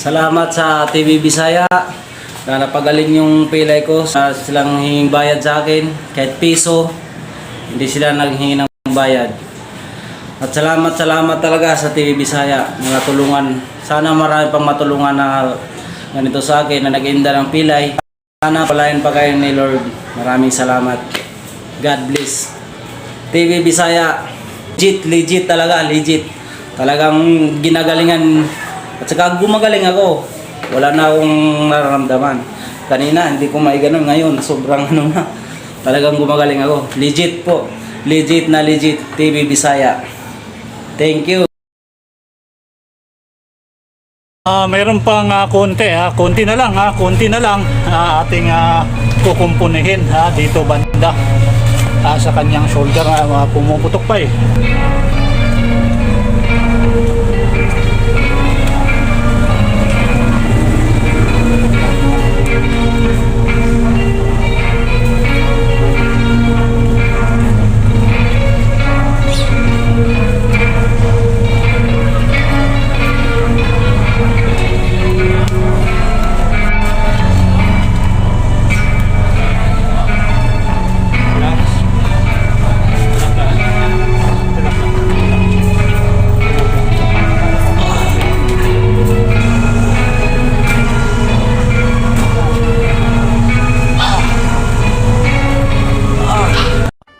Salamat sa TV Bisaya na napagaling yung pilay ko sa silang hinging bayad sa akin. Kahit piso, hindi sila naghingi ng bayad. At salamat talaga sa TV Bisaya na natulungan. Sana marami pang matulungan na ganito sa akin na nag-inda ng pilay. Sana palayan pa kayo ni Lord. Maraming salamat. God bless. TV Bisaya, legit talaga, legit. Talagang ginagalingan. At saka gumagaling ako. Wala na akong nararamdaman. Kanina hindi ko maiganon. Ngayon sobrang na. Talagang gumagaling ako. Legit po. Legit na legit. TV Bisaya. Thank you. Mayroon pang konti na lang ating kukumpunihin dito banda sa kanyang shoulder, pumuputok pa eh.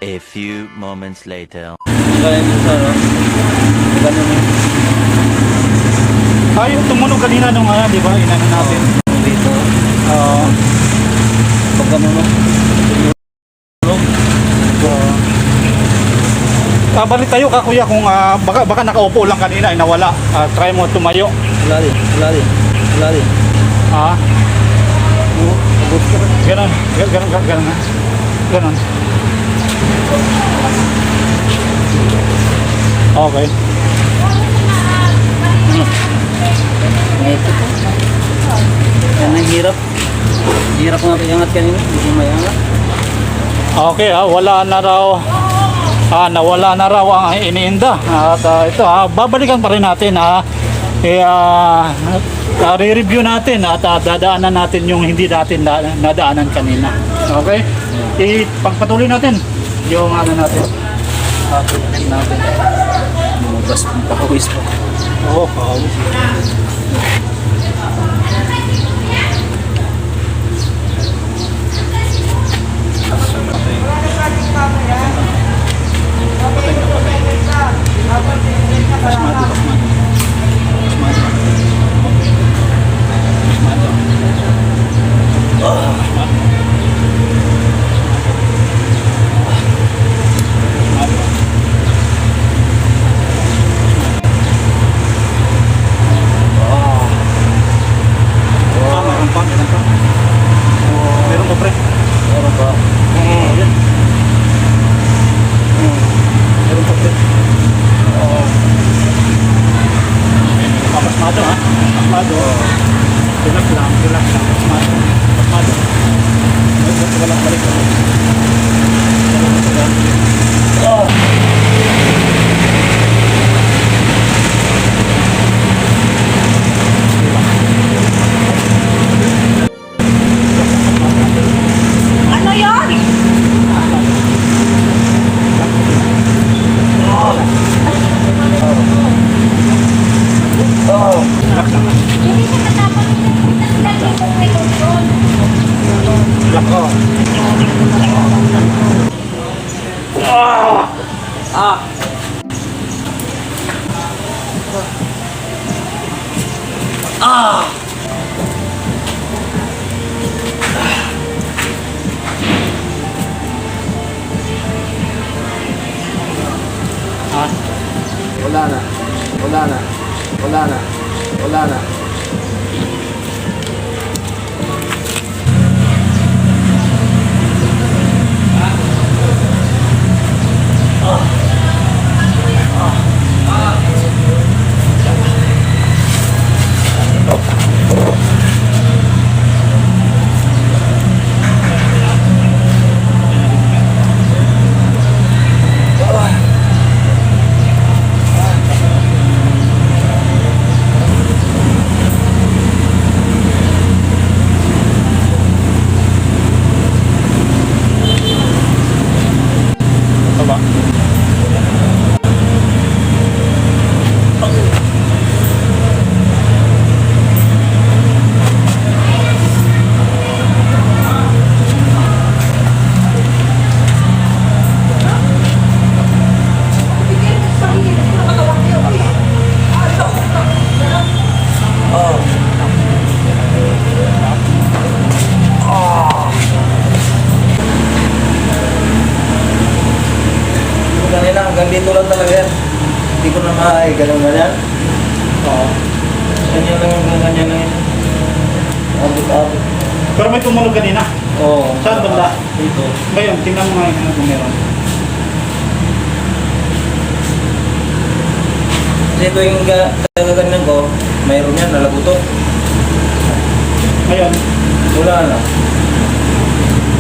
A few moments later. Yung tumunog kanina nung di ba, inano natin dito. Pag ganun. Balik tayo ka kuya kung baka nakaupo lang kanina ay nawala. Try mo tumayo. Wala din. Ganon. Okay. Yan ang hirap. Hirap nga iangat kanina. Hindi ko mayangat. Okay, nawala na raw ang iniinda. At ito babalikan pa rin natin re-review natin at dadaanan natin yung hindi natin nadaanan kanina. Okay? Pagpatuloy natin yung natin. Patuloy natin. Lumabas ng pawis po. Oo, pawis. Meron ba pre? Meron ba? Yan. Meron pa pre. Pasmado pasmado. Relax lang. Pasmado. Walang balik. Ano yun? Hindi siya katapos naglalagay kong may kontrol. Wala na. ko lang talaga yan. Hindi ko na maay, ganyan. Oo. Ganyan lang yung ganyan lang yan. Abot-abot. Pero may tumunog kanina. Oo. Saan banda? Dito. Ngayon, tingnan mo nga yung kung meron. Kasi tuwing kagaganyan ko, mayroon yan, nalagutok. Ngayon, Wala na.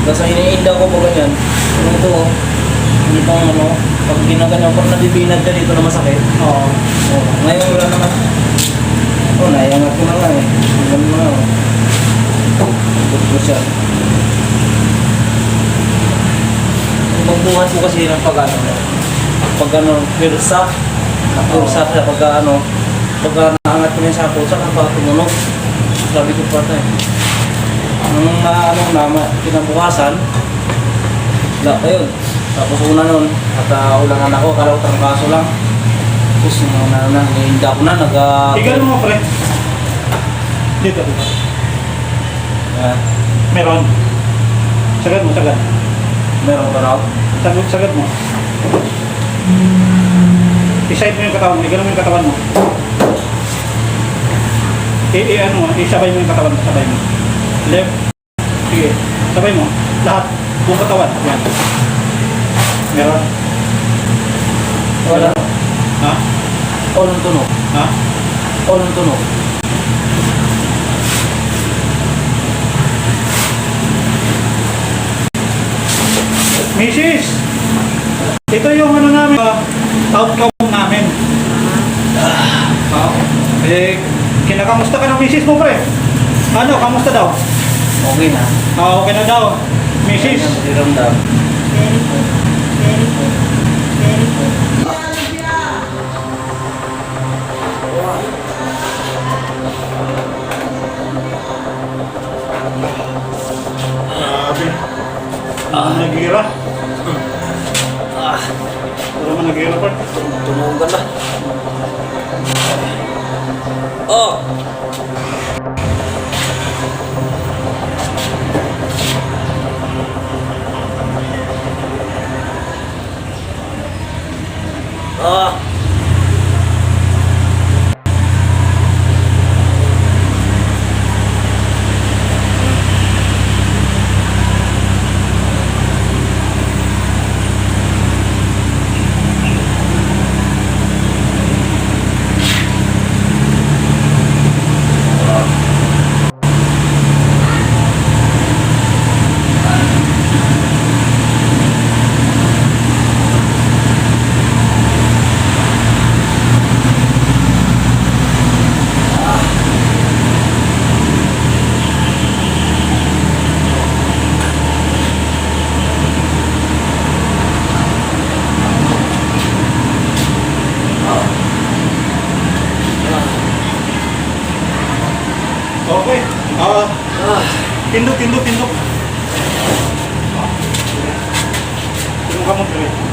Tapos ang iniinda ko po ganyan. Yung ito oh. Hindi pang ano, pag ginaganyan ko, nabibinad ka dito na masakit. oo. Oh, ngayon wala naman. Oh, naiangat ko na lang eh. Hanggang mo na oh. Ikot ko siya. Magbuhat ko kasi ng pag ano, pirsa. Pirsa siya pag ano, pag naangat ko na yung sapo, saka pa tumunog. Sabi ko pa tayo. Ang kinabukasan, wala pa yun. Tapos una nun, at ulangan ako, kalaw trangkaso lang. Tapos hindi ako na, Tignan mo pre. Dito. Meron. Sagad mo, sagad. meron ka raw. Sagad mo. I-side mo yung katawan mo. Igano mo yung katawan mo. Ano mo, isabay mo yung katawan mo. Sabay mo. Left. Sige. Sabay mo. Lahat. Buong katawan. Yan. Meron. Wala. Ha? O nung tunog. Ha? O nung tunog. Mrs. Ito yung ano namin, outcome namin. Kinakamusta ka ng misis mo, pre? Ano, kamusta daw? Okay na. Okay na daw. Misis. Diramdam. Very good. Very good. Very good. Grabe. Nagira. Pero man nagira, pre. Tunugan na. Oh! Ah! Okay. Tindok. Tindok ka mo, pre.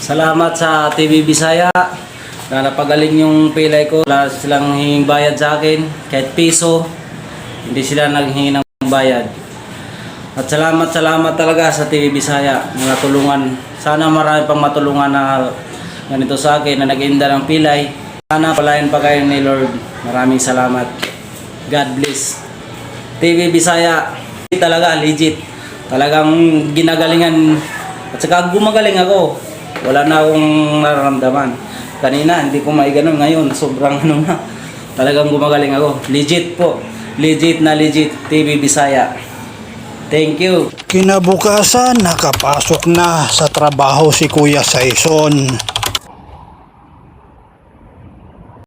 Salamat sa TV Bisaya na napagaling yung pilay ko. Wala silang hinging bayad sa akin, kahit piso. Hindi sila naghingi ng bayad. At salamat talaga sa TV Bisaya na natulungan. Sana marami pang matulungan na ganito sa akin na nag-inda ng pilay. Sana palayan pa kayo ni Lord. Maraming salamat. God bless. TV Bisaya. Talaga, legit. Talagang ginagalingan. At saka gumagaling ako. Wala na akong nararamdaman. Kanina, hindi ko maiganon. Ngayon, sobrang ano na. Talagang gumagaling ako. Legit po. Legit na legit. TV Bisaya. Thank you. Kinabukasan, nakapasok na sa trabaho si Kuya Saison.